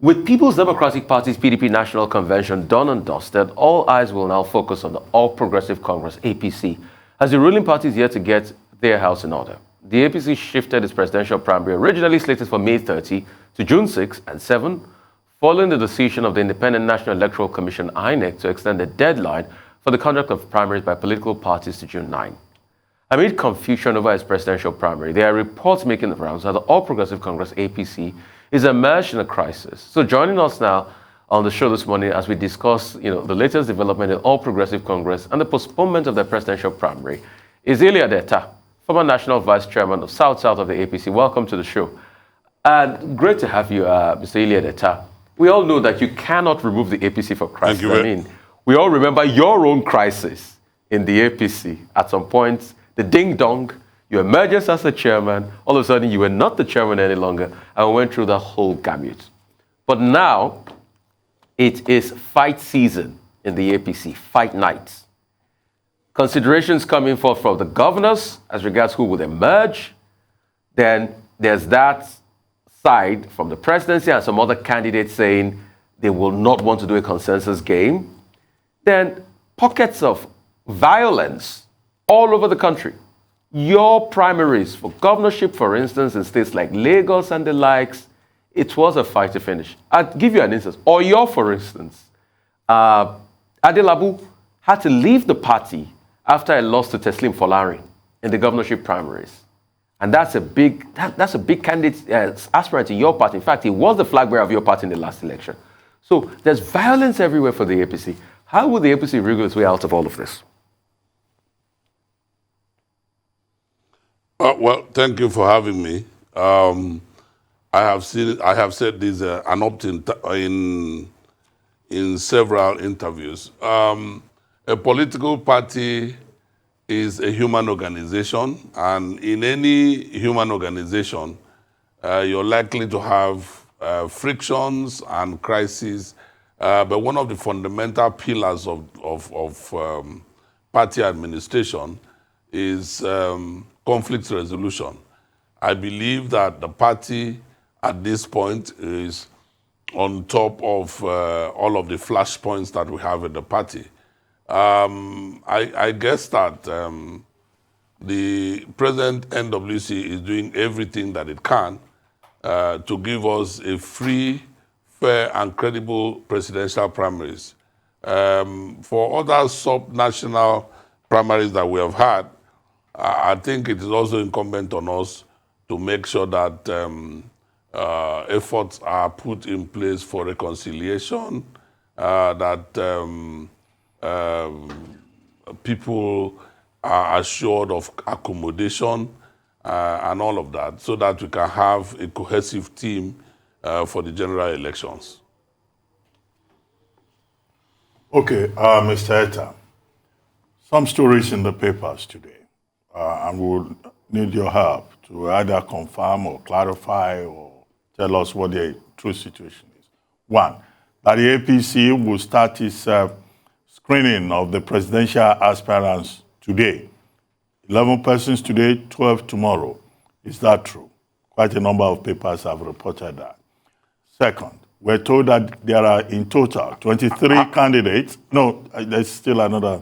With People's Democratic Party's PDP National Convention done and dusted, all eyes will now focus on the All Progressive Congress, APC, as the ruling party is yet to get their house in order. The APC shifted its presidential primary, originally slated for May 30, to June 6 and 7, following the decision of the Independent National Electoral Commission, INEC, to extend the deadline for the conduct of primaries by political parties to June 9. Amid confusion over its presidential primary, there are reports making the rounds that the All Progressive Congress, APC, is immersed in a crisis. So joining us now on the show this morning as we discuss the latest development in All Progressive Congress and the postponement of the presidential primary is Hilliard Eta, former National Vice Chairman of South-South of the APC. Welcome to the show. And great to have you, Mr. Hilliard Eta. We all know that you cannot remove the APC for crisis. Thank you. I mean, we all remember your own crisis in the APC. At some point, the ding-dong, you emerged as the chairman, all of a sudden you were not the chairman any longer, and went through the whole gamut. But now, it is fight season in the APC, fight nights. Considerations coming forth from the governors as regards who would emerge. Then there's that side from the presidency and some other candidates saying they will not want to do a consensus game. Then pockets of violence all over the country. Your primaries for governorship, for instance, in states like Lagos and the likes, it was a fight to finish. I'll give you an instance. Oyo, for instance, Adelabu had to leave the party after I lost to Teslim Folarin in the governorship primaries. And that's a big candidate aspirant in your party. In fact, he was the flag bearer of your party in the last election. So there's violence everywhere for the APC. How will the APC wriggle its way out of all of this? Well, thank you for having me. I have said this an opt-in in several interviews. A political party is a human organization, and in any human organization, you're likely to have frictions and crises. But one of the fundamental pillars of party administration is conflict resolution. I believe that the party at this point is on top of all of the flashpoints that we have in the party. I guess that the present NWC is doing everything that it can to give us a free, fair, and credible presidential primaries. For other sub-national primaries that we have had, I think it is also incumbent on us to make sure that efforts are put in place for reconciliation, that people are assured of accommodation and all of that, so that we can have a cohesive team for the general elections. Okay, Mr. Eta, some stories in the papers today. And we will need your help to either confirm or clarify or tell us what the true situation is. One, that the APC will start its screening of the presidential aspirants today. 11 persons today, 12 tomorrow. Is that true? Quite a number of papers have reported that. Second, we're told that there are in total 23 candidates. No, there's still another.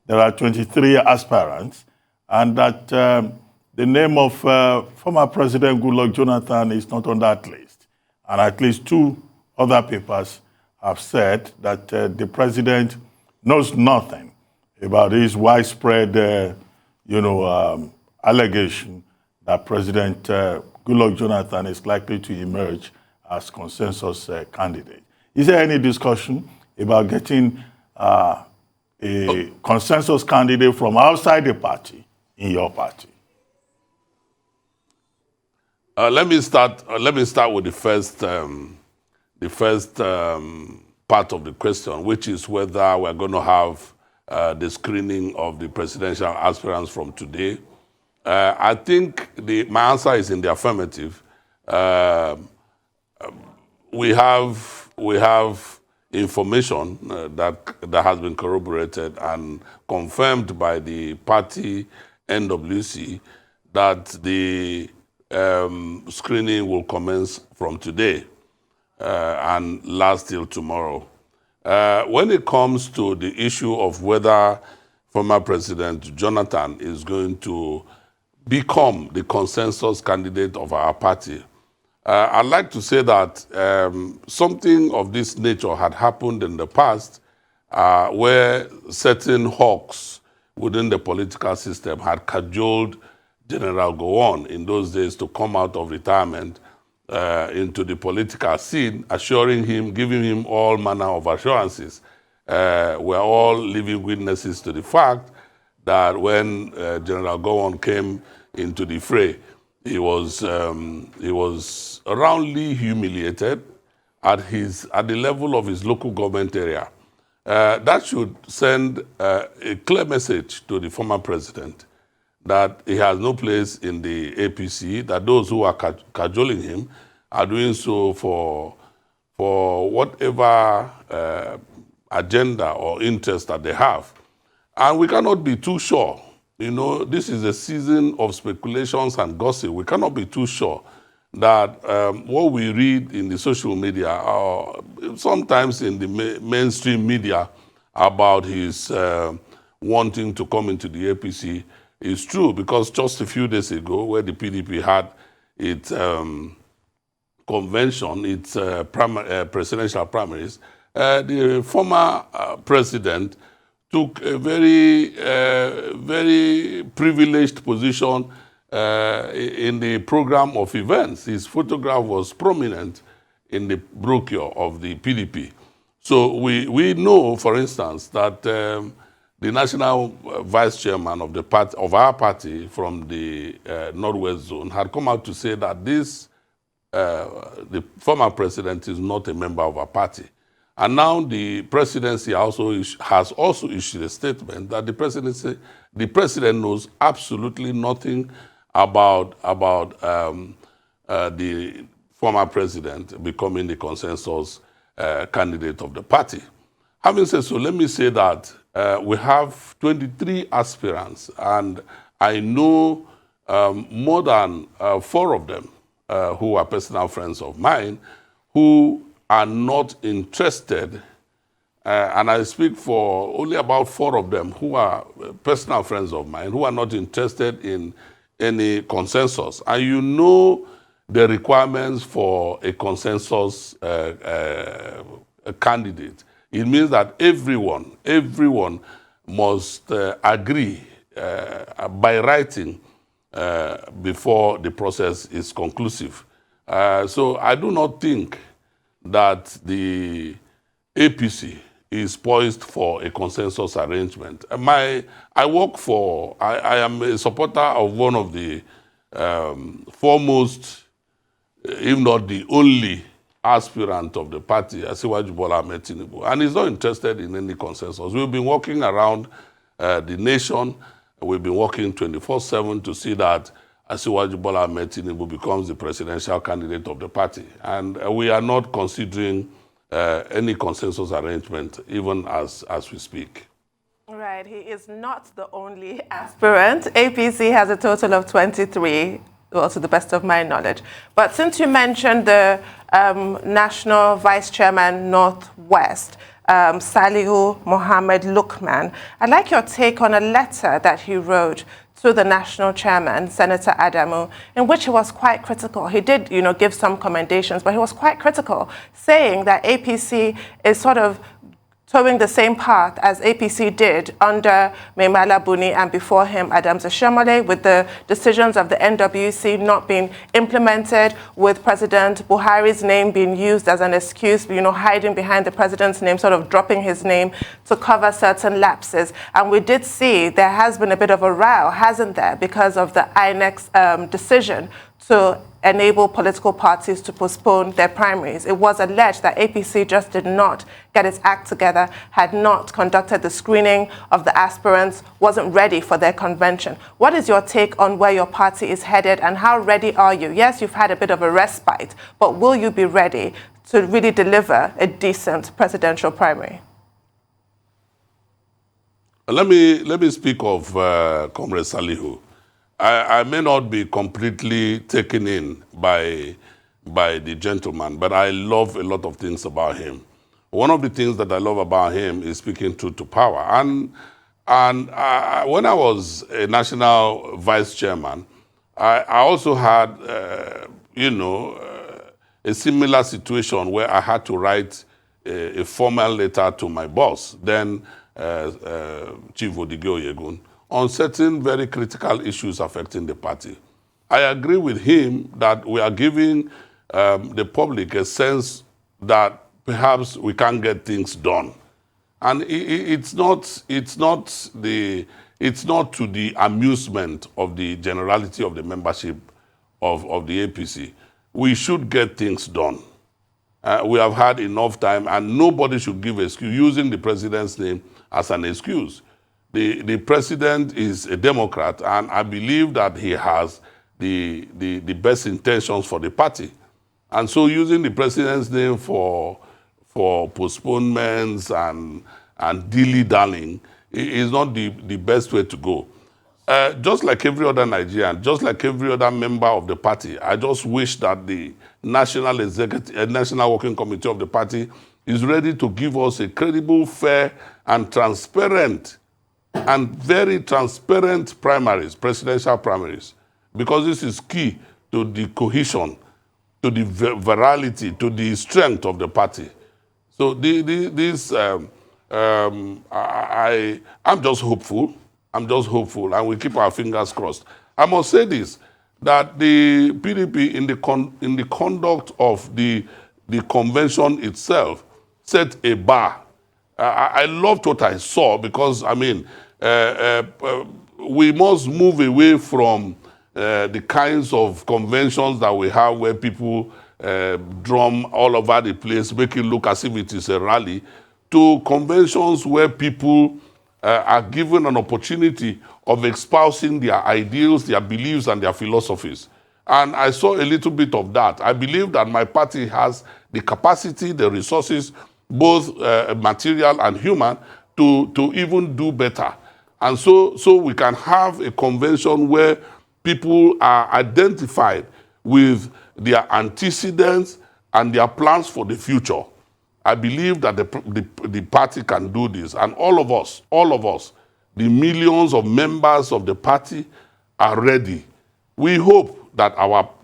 There are 23 aspirants. And that the name of former President Goodluck Jonathan is not on that list. And at least two other papers have said that the president knows nothing about this widespread, allegation that President Goodluck Jonathan is likely to emerge as consensus candidate. Is there any discussion about getting a consensus candidate from outside the party in your party? Let me start with the first part of the question, which is whether we're going to have the screening of the presidential aspirants from today. I think my answer is in the affirmative. We have information that has been corroborated and confirmed by the party NWC that the screening will commence from today. and last till tomorrow. When it comes to the issue of whether former President Jonathan is going to become the consensus candidate of our party, I'd like to say that something of this nature had happened in the past where certain hawks within the political system had cajoled General Gowon in those days to come out of retirement into the political scene, assuring him, giving him all manner of assurances. We're all living witnesses to the fact that when General Gowon came into the fray, he was roundly humiliated at the level of his local government area. That should send a clear message to the former president that he has no place in the APC, that those who are cajoling him are doing so for whatever agenda or interest that they have. And we cannot be too sure. You know, this is a season of speculations and gossip. We cannot be too sure that what we read in the social media or sometimes in the mainstream media about his wanting to come into the APC is true, because just a few days ago, where the PDP had its convention, its presidential primaries, the former president took a very privileged position in the program of events. His photograph was prominent in the brochure of the PDP. So we know, for instance, that the national vice chairman of the party, of our party from the Northwest Zone, had come out to say that the former president is not a member of our party. And now the presidency has also issued a statement that the president knows absolutely nothing about the former president becoming the consensus candidate of the party. Having said so, let me say that we have 23 aspirants, and I know more than 4 of them who are personal friends of mine who are not interested, and I speak for only about 4 of them who are personal friends of mine, who are not interested in any consensus. And you know the requirements for a consensus candidate. It means that everyone must agree by writing before the process is conclusive. So I do not think that the APC is poised for a consensus arrangement. I am a supporter of one of the foremost, if not the only, aspirant of the party, Asiwaju Bola Tinubu, and he's not interested in any consensus. We've been working around the nation. We've been working 24/7 to see that Asiwaju Bola Tinubu becomes the presidential candidate of the party. And we are not considering any consensus arrangement, even as we speak. Right, he is not the only aspirant. APC has a total of 23, well, to the best of my knowledge. But since you mentioned the National Vice Chairman Northwest, Salihu Mohammed Lukman, I'd like your take on a letter that he wrote to the national chairman, Senator Adamu, in which he was quite critical. He did, give some commendations, but he was quite critical, saying that APC is sort of towing the same path as APC did under Maimala Buni and before him Adams Ashomole, with the decisions of the NWC not being implemented, with President Buhari's name being used as an excuse, hiding behind the president's name, sort of dropping his name to cover certain lapses. And we did see there has been a bit of a row, hasn't there, because of the INEC's decision to enable political parties to postpone their primaries. It was alleged that APC just did not get its act together, had not conducted the screening of the aspirants, wasn't ready for their convention. What is your take on where your party is headed, and how ready are you? Yes, you've had a bit of a respite, but will you be ready to really deliver a decent presidential primary? Let me speak of Comrade Salihu. I may not be completely taken in by by the gentleman, but I love a lot of things about him. One of the things that I love about him is speaking truth to power. And when I was a national vice chairman, I also had, a similar situation where I had to write a formal letter to my boss, then Chief Odige Oyegun, on certain very critical issues affecting the party. I agree with him that we are giving the public a sense that perhaps we can't get things done. And it's not to the amusement of the generality of the membership of the APC. We should get things done. We have had enough time, and nobody should give excuse using the president's name as an excuse. The president is a Democrat, and I believe that he has the best intentions for the party. And so using the president's name for postponements and dilly-dallying is not the best way to go. Just like every other Nigerian, just like every other member of the party, I just wish that the National Working Committee of the party is ready to give us a credible, fair, and transparent, and very transparent primaries, presidential primaries, because this is key to the cohesion, to the virality, to the strength of the party. So I'm just hopeful. I'm just hopeful, and we keep our fingers crossed. I must say this, that the PDP, in the conduct of the convention itself, set a bar. I loved what I saw, because, I mean, we must move away from the kinds of conventions that we have where people drum all over the place, make it look as if it is a rally, to conventions where people are given an opportunity of espousing their ideals, their beliefs, and their philosophies. And I saw a little bit of that. I believe that my party has the capacity, the resources, both material and human, to even do better. And so we can have a convention where people are identified with their antecedents and their plans for the future. I believe that the party can do this, and all of us, the millions of members of the party are ready. We hope that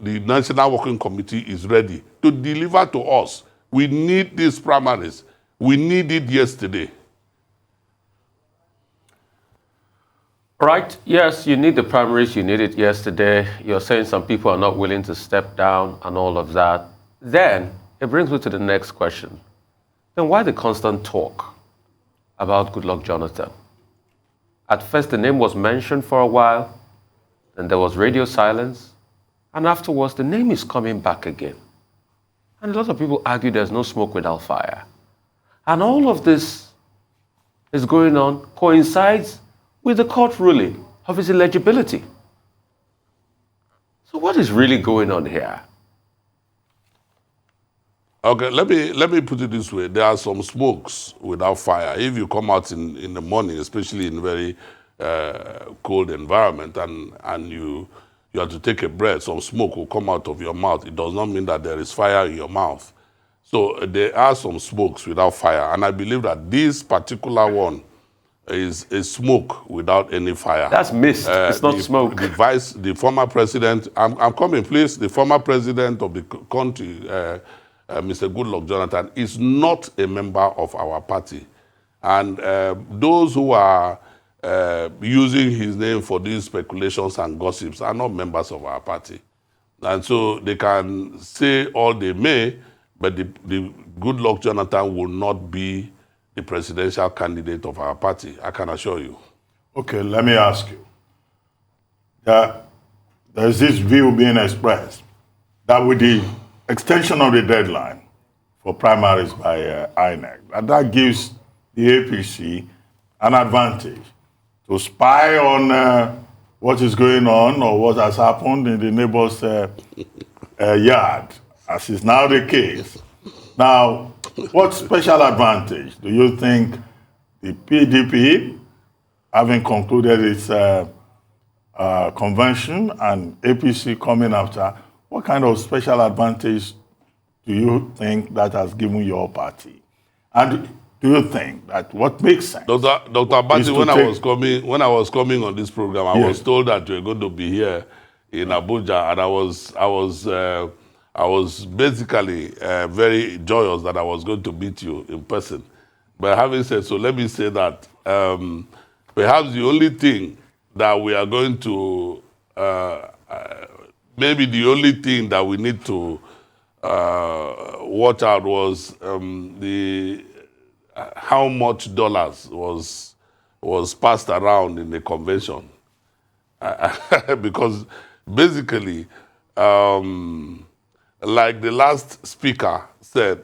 the National Working Committee is ready to deliver to us. We need these primaries. We need it yesterday. Right. Yes, you need the primaries. You need it yesterday. You're saying some people are not willing to step down and all of that. Then it brings me to the next question. Then why the constant talk about Goodluck Jonathan? At first, the name was mentioned for a while, then there was radio silence, and afterwards, the name is coming back again. And a lot of people argue there's no smoke without fire. And all of this is going on, coincides with the court ruling of his eligibility. So what is really going on here? Okay, let me put it this way. There are some smokes without fire. If you come out in the morning, especially in very cold environment, and you have to take a breath, some smoke will come out of your mouth. It does not mean that there is fire in your mouth. So there are some smokes without fire, and I believe that this particular one is a smoke without any fire. That's mist. It's not smoke. The former president, I'm coming, please. The former president of the country, Mr. Goodluck Jonathan, is not a member of our party. And those who are using his name for these speculations and gossips are not members of our party. And so they can say all they may, but the Goodluck Jonathan will not be the presidential candidate of our party, I can assure you. Okay, let me ask you. There's this view being expressed that with the extension of the deadline for primaries by INEC, that gives the APC an advantage to spy on what is going on or what has happened in the neighbor's yard, as is now the case. Now, what special advantage do you think the PDP, having concluded its convention and APC coming after, what kind of special advantage do you think that has given your party? And do you think that what makes sense? Dr. Abati, when I was coming on this program, I was told that you were going to be here in Abuja, and I was basically very joyous that I was going to meet you in person. But having said so, let me say that perhaps the only thing that we are going to, maybe the only thing that we need to watch out was how much dollars was passed around in the convention. Because basically, like the last speaker said,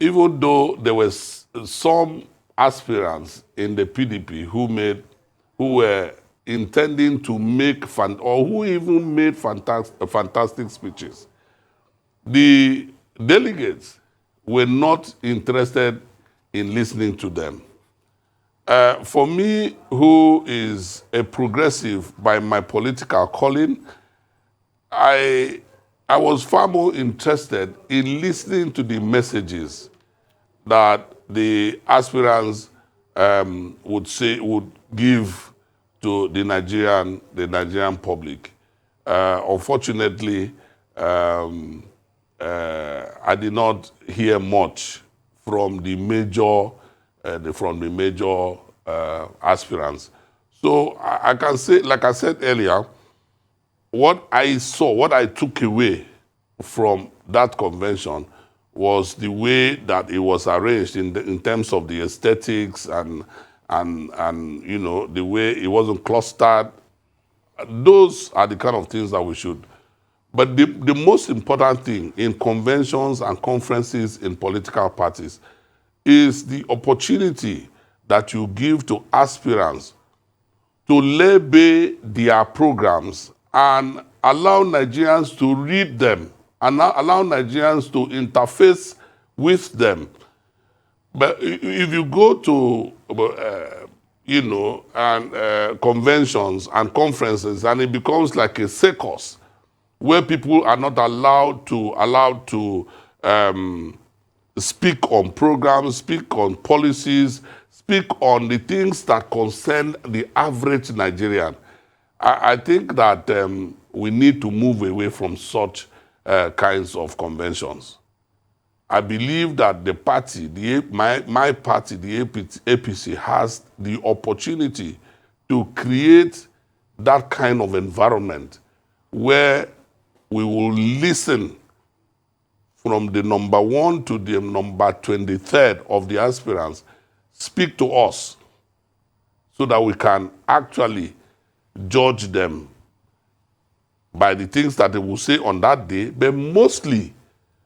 even though there were some aspirants in the PDP who were intending to make who even made fantastic speeches, the delegates were not interested in listening to them. For me, who is a progressive by my political calling, I was far more interested in listening to the messages that the aspirants would give to the Nigerian public. Unfortunately, I did not hear much from the major aspirants. So I can say, like I said earlier, what I saw, what I took away from that convention was the way that it was arranged in terms of the aesthetics and you know, the way it wasn't clustered. Those are the kind of things that we should. But the most important thing in conventions and conferences in political parties is the opportunity that you give to aspirants to lay bare their programs and allow Nigerians to read them and allow Nigerians to interface with them. But if you go to, you know, and conventions and conferences, and it becomes like a circus where people are not allowed to speak on programs, speak on policies, speak on the things that concern the average Nigerian. I think that we need to move away from such kinds of conventions. I believe that the party, my party, the APC, has the opportunity to create that kind of environment where we will listen from the number 1 to the number 23rd of the aspirants, speak to us so that we can actually judge them by the things that they will say on that day, but mostly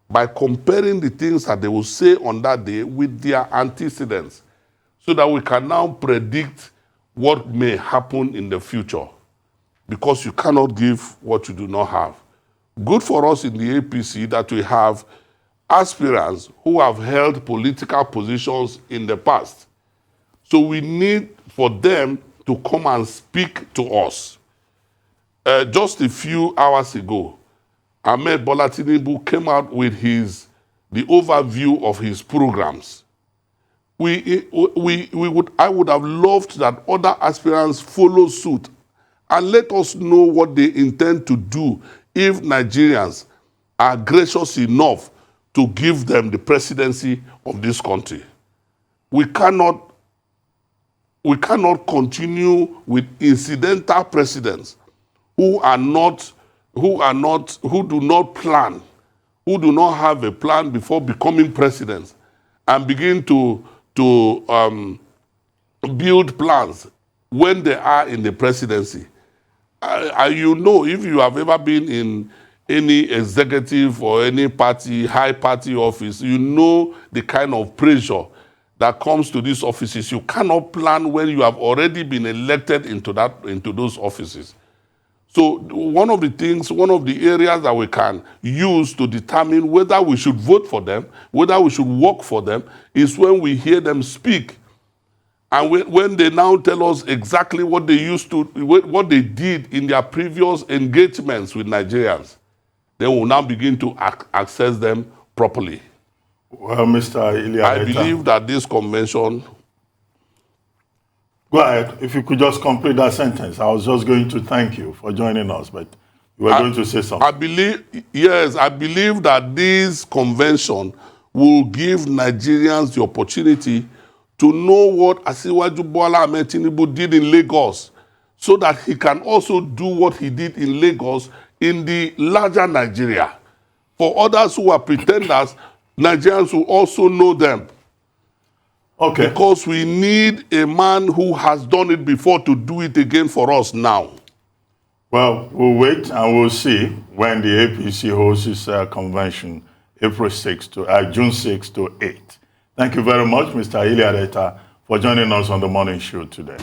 by comparing the things that they will say on that day with their antecedents, so that we can now predict what may happen in the future. Because you cannot give what you do not have. Good for us in the APC that we have aspirants who have held political positions in the past. So we need for them to come and speak to us. Just a few hours ago, Ahmed Bola Tinubu came out with the overview of his programs. I would have loved that other aspirants follow suit and let us know what they intend to do if Nigerians are gracious enough to give them the presidency of this country. We cannot continue with incidental presidents who do not plan, who do not have a plan before becoming presidents, and begin to build plans when they are in the presidency. You know, if you have ever been in any executive or any party, high party office, you know the kind of pressure that comes to these offices. You cannot plan when you have already been elected into those offices. So one of the areas that we can use to determine whether we should vote for them, whether we should work for them, is when we hear them speak. And when they now tell us exactly what they did in their previous engagements with Nigerians. then we'll now begin to access them properly. Well, Mr. Hilliard I Eta, believe that this convention... Go ahead. If you could just complete that sentence. I was just going to thank you for joining us, but you were going to say something. I believe that this convention will give Nigerians the opportunity to know what Asiwaju Bola Tinubu did in Lagos, so that he can also do what he did in Lagos in the larger Nigeria. For others who are pretenders, Nigerians will also know them. Okay. Because we need a man who has done it before to do it again for us now. Well, we'll wait and we'll see when the APC hosts its convention, June 6 to 8. Thank you very much, Mr. Hilliard Eta, for joining us on the morning show today.